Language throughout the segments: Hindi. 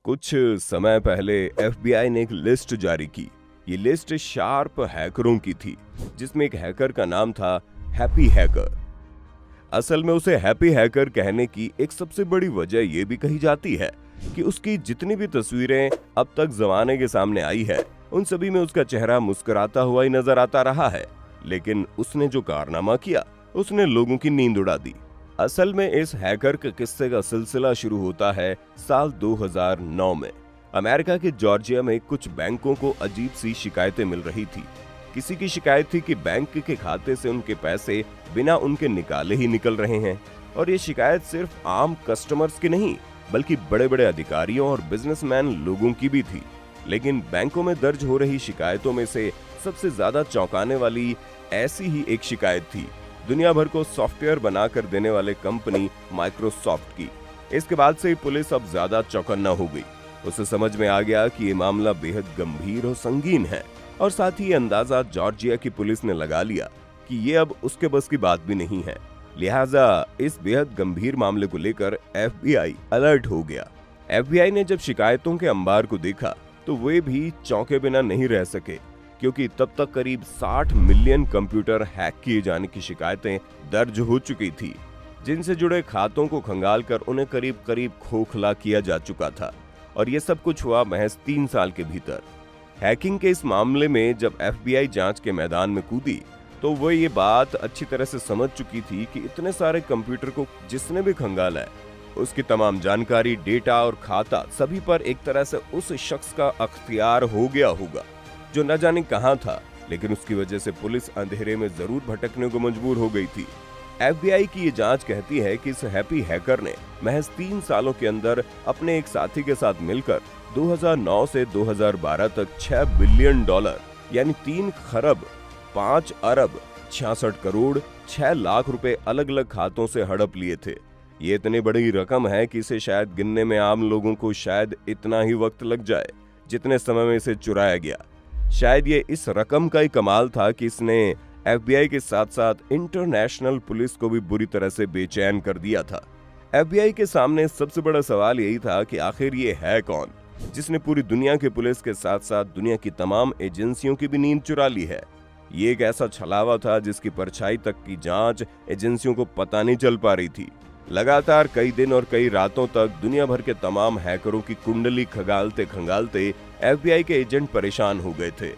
कुछ समय पहले एफबीआई ने एक लिस्ट जारी की। ये लिस्ट शार्प हैकरों की थी, जिसमें एक हैकर का नाम था हैप्पी हैकर। असल में उसे हैप्पी हैकर कहने की एक सबसे बड़ी वजह यह भी कही जाती है कि उसकी जितनी भी तस्वीरें अब तक जमाने के सामने आई है, उन सभी में उसका चेहरा मुस्कुराता हुआ ही नजर आता रहा है। लेकिन उसने जो कारनामा किया, उसने लोगों की नींद उड़ा दी। असल में इस हैकर के किस्से का सिलसिला शुरू होता है साल 2009 में। अमेरिका के जॉर्जिया में कुछ बैंकों को अजीब सी शिकायतें मिल रही थी। किसी की शिकायत थी कि बैंक के खाते से उनके पैसे बिना उनके निकाले ही निकल रहे हैं। और ये शिकायत सिर्फ आम कस्टमर्स की नहीं, बल्कि बड़े बड़े अधिकारियों और बिजनेसमैन लोगों की भी थी। लेकिन बैंकों में दर्ज हो रही शिकायतों में से सबसे ज्यादा चौंकाने वाली ऐसी ही एक शिकायत थी दुनिया भर को सॉफ्टवेयर बनाकर देने वाले कंपनी माइक्रोसॉफ्ट की। इसके बाद से पुलिस अब ज्यादा चौकन्ना हो गई। उसे समझ में आ गया कि ये मामला बेहद गंभीर और संगीन है, और साथ ही अंदाजा जॉर्जिया की पुलिस ने लगा लिया कि ये अब उसके बस की बात भी नहीं है। लिहाजा इस बेहद गंभीर मामले को लेकर एफबीआई अलर्ट हो गया। एफबीआई ने जब शिकायतों के अंबार को देखा तो वे भी चौंके बिना नहीं रह सके, क्योंकि तब तक करीब 60 मिलियन कंप्यूटर हैक किए जाने की शिकायतें दर्ज हो चुकी थी, जिनसे जुड़े खातों को खंगालकर उन्हें करीब करीब खोखला किया जा चुका था। और ये सब कुछ हुआ महज 3 साल के भीतर। हैकिंग के इस मामले में जब एफबीआई जांच के मैदान में कूदी तो वो ये बात अच्छी तरह से समझ चुकी थी कि इतने सारे कंप्यूटर को जिसने भी खंगाला है, उसकी तमाम जानकारी, डेटा और खाता सभी पर एक तरह से उस शख्स का अख्तियार हो गया होगा जो न जाने कहां था। लेकिन उसकी वजह से पुलिस अंधेरे में जरूर भटकने को मजबूर हो गई थी। एफबीआई की ये जांच कहती है कि इस हैप्पी हैकर ने महज 3 सालों के अंदर अपने एक साथी के साथ मिलकर 2009 से 2012 तक $6 बिलियन यानी 3 खरब 5 अरब 66 करोड़ 6 लाख रुपए अलग अलग खातों से हड़प लिए थे। ये इतनी बड़ी रकम है कि इसे शायद गिनने में आम लोगों को शायद इतना ही वक्त लग जाए जितने समय में इसे चुराया गया। शायद ये इस रकम का ही कमाल था कि इसने एफबीआई के साथ साथ इंटरनेशनल पुलिस को भी बुरी तरह से बेचैन कर दिया था। एफबीआई के सामने सबसे बड़ा सवाल यही था कि आखिर ये है कौन जिसने पूरी दुनिया के पुलिस के साथ साथ दुनिया की तमाम एजेंसियों की भी नींद चुरा ली है। ये एक ऐसा छलावा था जिसकी परछाई तक की जांच एजेंसियों को पता नहीं चल पा रही थी। लगातार कई दिन और कई रातों तक दुनिया भर के तमाम हैकरों की कुंडली खंगालते खंगालते एफबीआई के एजेंट परेशान हो गए थे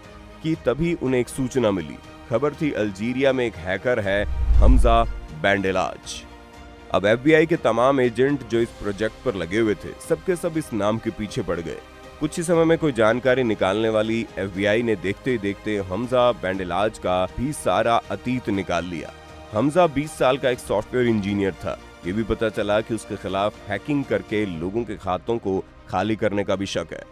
कि तभी उन्हें एक सूचना मिली। खबर थी अल्जीरिया में एक हैकर है हमजा बैंडेलाज। अब एफबीआई के तमाम एजेंट जो इस प्रोजेक्ट पर लगे हुए थे, सबके सब इस नाम के पीछे पड़ गए। कुछ ही समय में कोई जानकारी निकालने वाली एफबीआई ने देखते ही देखते हमजा बैंडेलाज का भी सारा अतीत निकाल लिया। हमजा 20 साल का एक सॉफ्टवेयर इंजीनियर था। ये भी पता चला कि उसके खिलाफ हैकिंग करके लोगों के खातों को खाली करने का भी शक है।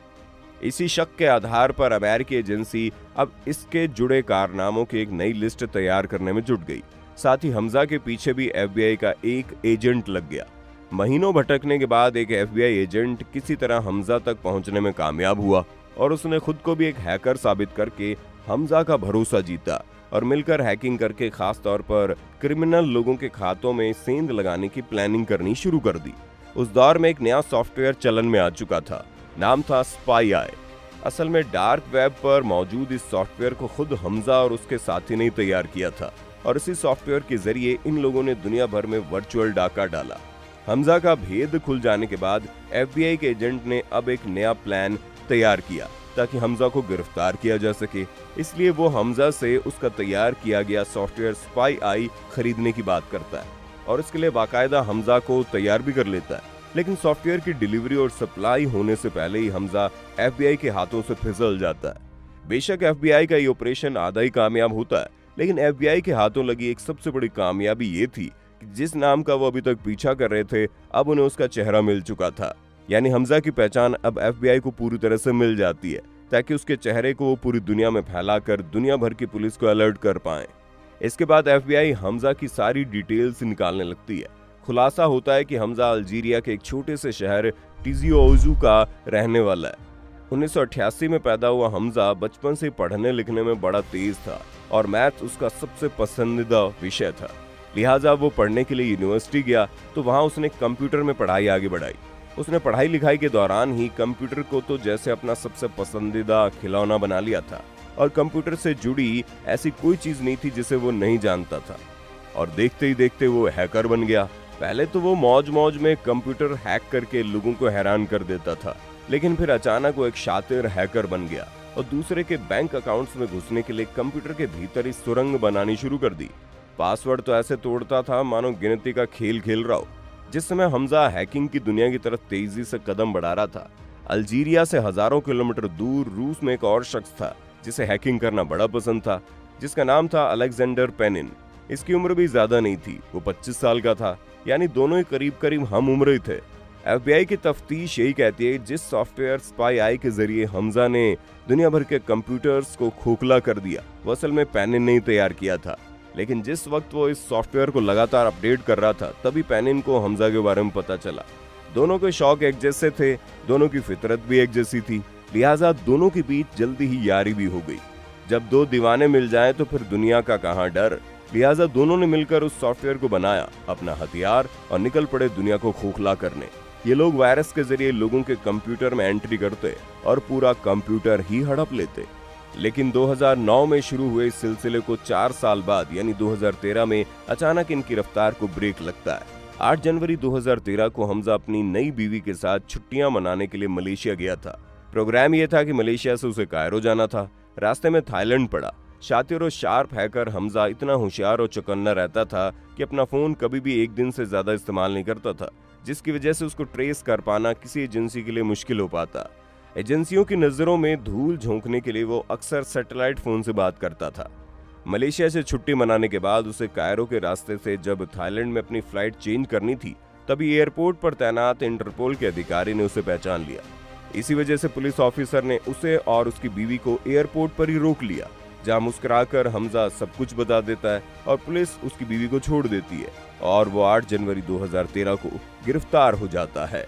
इसी शक के आधार पर अमेरिकी एजेंसी अब इसके जुड़े कारनामों की एक नई लिस्ट तैयार करने में जुट गई। साथ ही हमजा के पीछे भी एफबीआई का एक एजेंट लग गया। महीनों भटकने के बाद एक एफबीआई एजेंट किसी तरह हमजा तक पहुंचने में कामयाब हुआ और उसने खुद को भी एक हैकर साबित करके हमजा का भरोसा जीता और मिलकर हैकिंग करके खास तौर पर क्रिमिनल लोगों के खातों में सेंध लगाने की प्लानिंग करनी शुरू कर दी। उस दौर में एक नया सॉफ्टवेयर चलन में आ चुका था, नाम था स्पाई आई। असल में डार्क वेब पर मौजूद इस सॉफ्टवेयर को खुद हमजा और उसके साथी ने तैयार किया था, और इसी सॉफ्टवेयर के जरिए इन लोगों ने दुनिया भर में वर्चुअल डाका डाला। हमजा का भेद खुल जाने के बाद एफबीआई के एजेंट ने अब एक नया प्लान तैयार किया ताकि हमजा को गिरफ्तार किया जा सके। इसलिए वो हमजा से उसका तैयार किया गया सॉफ्टवेयर स्पाई आई खरीदने की बात करता है, और इसके लिए बाकायदा हमजा को तैयार भी कर लेता है। लेकिन सॉफ्टवेयर की डिलीवरी और सप्लाई होने से पहले ही हमजा एफबीआई के हाथों से फिसल जाता है। बेशक एफबीआई का ये ऑपरेशन आधा ही कामयाब होता है, लेकिन एफबीआई के हाथों लगी एक सबसे बड़ी कामयाबी ये थी कि जिस नाम का वो अभी तक पीछा कर रहे थे, अब उन्हें उसका चेहरा मिल चुका था। यानी हमजा की पहचान अब एफबीआई को पूरी तरह से मिल जाती है, ताकि उसके चेहरे को वो पूरी दुनिया में फैलाकर दुनिया भर की पुलिस को अलर्ट कर पाए। इसके बाद एफबीआई हमजा की सारी डिटेल्स निकालने लगती है। खुलासा होता है कि हमजा अल्जीरिया के एक छोटे से शहर टिजिओजू का रहने वाला है। 1988 में पैदा हुआ हमजा बचपन से पढ़ने लिखने में बड़ा तेज था और मैथ्स उसका सबसे पसंदीदा विषय था। लिहाजा वो पढ़ने के लिए यूनिवर्सिटी गया तो वहां उसने कंप्यूटर में पढ़ाई आगे बढ़ाई। उसने पढ़ाई लिखाई के दौरान ही कंप्यूटर को तो जैसे अपना सबसे पसंदीदा खिलौना बना लिया था और कंप्यूटर से जुड़ी ऐसी कोई चीज नहीं थी जिसे वो नहीं जानता था। और देखते ही देखते वो हैकर बन गया। पहले तो वो मौज मौज में कंप्यूटर हैक करके लोगों को हैरान कर देता था, लेकिन फिर अचानक वो एक शातिर हैकर बन गया और दूसरे के बैंक अकाउंट्स में घुसने के लिए कंप्यूटर के भीतर ही सुरंग बनानी शुरू कर दी। पासवर्ड तो ऐसे तोड़ता था मानो गिनती का खेल खेल रहा हो। जिस समय हमजा हैकिंग की दुनिया की तरफ तेजी से कदम बढ़ा रहा था, अल्जीरिया से हजारों किलोमीटर दूर रूस में एक और शख्स था जिसे हैकिंग करना बड़ा पसंद था, जिसका नाम था अलेक्जेंडर पेनिन। इसकी उम्र भी ज्यादा नहीं थी, वो 25 साल का था, यानी दोनों ही करीब करीब हम उम्र ही थे। एफबीआई की तफ्तीश यही कहती है जिस सॉफ्टवेयर स्पाई आई के जरिए हमजा ने दुनिया भर के कंप्यूटर्स को खोखला कर दिया, वो असल में पेनिन ने ही तैयार किया था। लेकिन जिस वक्त वो इस सॉफ्टवेयर को लगातार अपडेट कर रहा था, तभी पेनिन को हमजा के बारे में पता चला। दोनों के शौक एक जैसे थे, दोनों की फितरत भी एक जैसी थी, लिहाजा दोनों के बीच जल्दी ही यारी भी हो गई। जब दो दीवाने मिल जाएं तो फिर दुनिया का कहां डर। लिहाजा दोनों ने मिलकर उस सॉफ्टवेयर को बनाया अपना हथियार और निकल पड़े दुनिया को खोखला करने। ये लोग वायरस के जरिए लोगों के कंप्यूटर में एंट्री करते और पूरा कंप्यूटर ही हड़प लेते। लेकिन 2009 में शुरू हुए इस सिलसिले को 4 साल बाद यानी 2013 में अचानक इनकी रफ्तार को ब्रेक लगता है। 8 जनवरी 2013 को हमजा अपनी नई बीवी के साथ छुट्टियां मनाने के लिए मलेशिया गया था। प्रोग्राम यह था कि मलेशिया से उसे कायरो जाना था। रास्ते में थाईलैंड पड़ा। शातिर और शार्प हैकर हमजा इतना होशियार और चौकन्ना रहता था कि अपना फोन कभी भी एक दिन से ज्यादा इस्तेमाल नहीं करता था, जिसकी वजह से उसको ट्रेस कर पाना किसी एजेंसी के लिए मुश्किल हो पाता। एजेंसियों की नजरों में धूल झोंकने के लिए वो अक्सर सैटेलाइट फोन से बात करता था। मलेशिया से छुट्टी मनाने के बाद उसे कायरो के रास्ते से जब थाईलैंड में अपनी फ्लाइट चेंज करनी थी, तभी एयरपोर्ट पर तैनात इंटरपोल के अधिकारी ने उसे पहचान लिया। इसी वजह से पुलिस ऑफिसर ने उसे और उसकी बीवी को एयरपोर्ट पर ही रोक लिया, जहां मुस्कुराकर हमजा सब कुछ बता देता है और पुलिस उसकी बीवी को छोड़ देती है और वो 8 जनवरी 2013 को गिरफ्तार हो जाता है।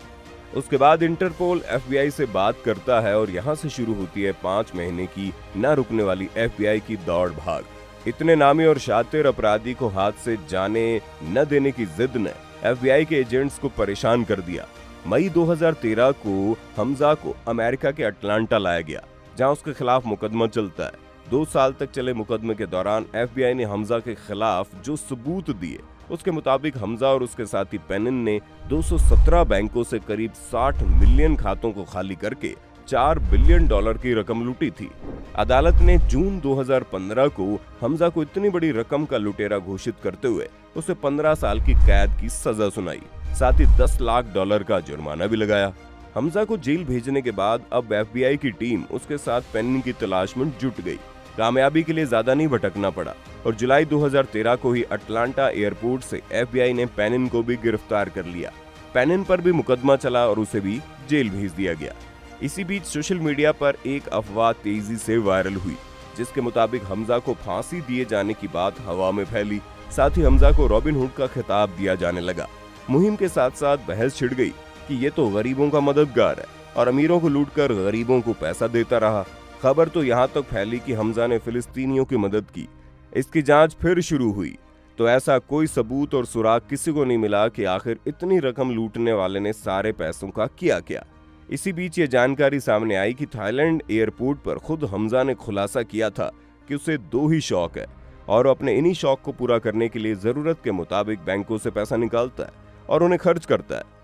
उसके बाद इंटरपोल एफबीआई से बात करता है और यहाँ से शुरू होती है 5 महीने की न रुकने वाली एफबीआई की दौड़ भाग। इतने नामी और शातिर अपराधी को हाथ से जाने न देने की जिद ने एफबीआई के एजेंट्स को परेशान कर दिया। मई 2013 को हमजा को अमेरिका के अटलांटा लाया गया, जहां उसके खिलाफ मुकदमा चलता है। 2 साल तक चले मुकदमे के दौरान एफबीआई ने हमजा के खिलाफ जो सबूत दिए, उसके मुताबिक हमजा और उसके साथी पेनिन ने 217 बैंकों से करीब 60 मिलियन खातों को खाली करके $4 बिलियन की रकम लूटी थी। अदालत ने जून 2015 को हमजा को इतनी बड़ी रकम का लुटेरा घोषित करते हुए उसे 15 साल की कैद की सजा सुनाई, साथ ही $10 लाख का जुर्माना भी लगाया। हमजा को जेल भेजने के बाद अब एफबीआई की टीम उसके साथ पेनिन की तलाश में जुट गई। कामयाबी के लिए ज्यादा नहीं भटकना पड़ा और जुलाई 2013 को ही अटलांटा एयरपोर्ट से एफबीआई ने पेनिन को भी गिरफ्तार कर लिया। पेनिन पर भी मुकदमा चला और उसे भी जेल भेज दिया गया। इसी बीच सोशल मीडिया पर एक अफवाह तेजी से वायरल हुई, जिसके मुताबिक हमजा को फांसी दिए जाने की बात हवा में फैली। साथ ही हमजा को रॉबिन हुड का खिताब दिया जाने लगा। मुहिम के साथ साथ बहस छिड़ गई कि ये तो गरीबों का मददगार है और अमीरों को लूटकर गरीबों को पैसा देता रहा। खबर तो यहाँ तक फैली कि हमजा ने फिलिस्तीनियों की मदद की। इसकी जांच फिर शुरू हुई तो ऐसा कोई सबूत और सुराग किसी को नहीं मिला कि आखिर इतनी रकम लूटने वाले ने सारे पैसों का किया क्या। इसी बीच ये जानकारी सामने आई कि थाईलैंड एयरपोर्ट पर खुद हमजा ने खुलासा किया था कि उसे 2 ही शौक है और अपने इन्हीं शौक को पूरा करने के लिए जरूरत के मुताबिक बैंकों से पैसा निकालता है और उन्हें खर्च करता है।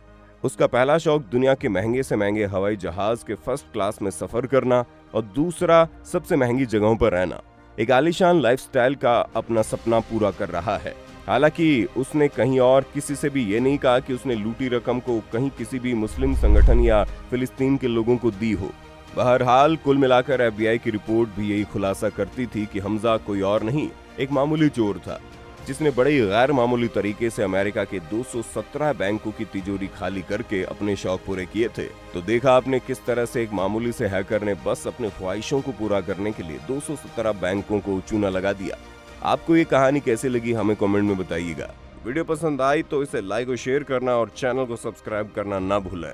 उसका पहला शौक दुनिया के महंगे से महंगे हवाई जहाज के फर्स्ट क्लास में सफर करना और दूसरा सबसे महंगी जगहों पर रहना। एक आलीशान लाइफस्टाइल का अपना सपना पूरा कर रहा है। हालांकि उसने कहीं और किसी से भी ये नहीं कहा कि उसने लूटी रकम को कहीं किसी भी मुस्लिम संगठन या फिलिस्तीन के लोगों को दी हो। बहरहाल कुल मिलाकर एफबीआई की रिपोर्ट भी यही खुलासा करती थी कि हमजा कोई और नहीं, एक मामूली चोर था जिसने बड़े ही गैर मामूली तरीके से अमेरिका के 217 बैंकों की तिजोरी खाली करके अपने शौक पूरे किए थे। तो देखा आपने किस तरह से एक मामूली से हैकर ने बस अपने ख्वाहिशों को पूरा करने के लिए 217 बैंकों को चूना लगा दिया। आपको ये कहानी कैसी लगी हमें कमेंट में बताइएगा। वीडियो पसंद आई तो इसे लाइक और शेयर करना और चैनल को सब्सक्राइब करना ना भूलें।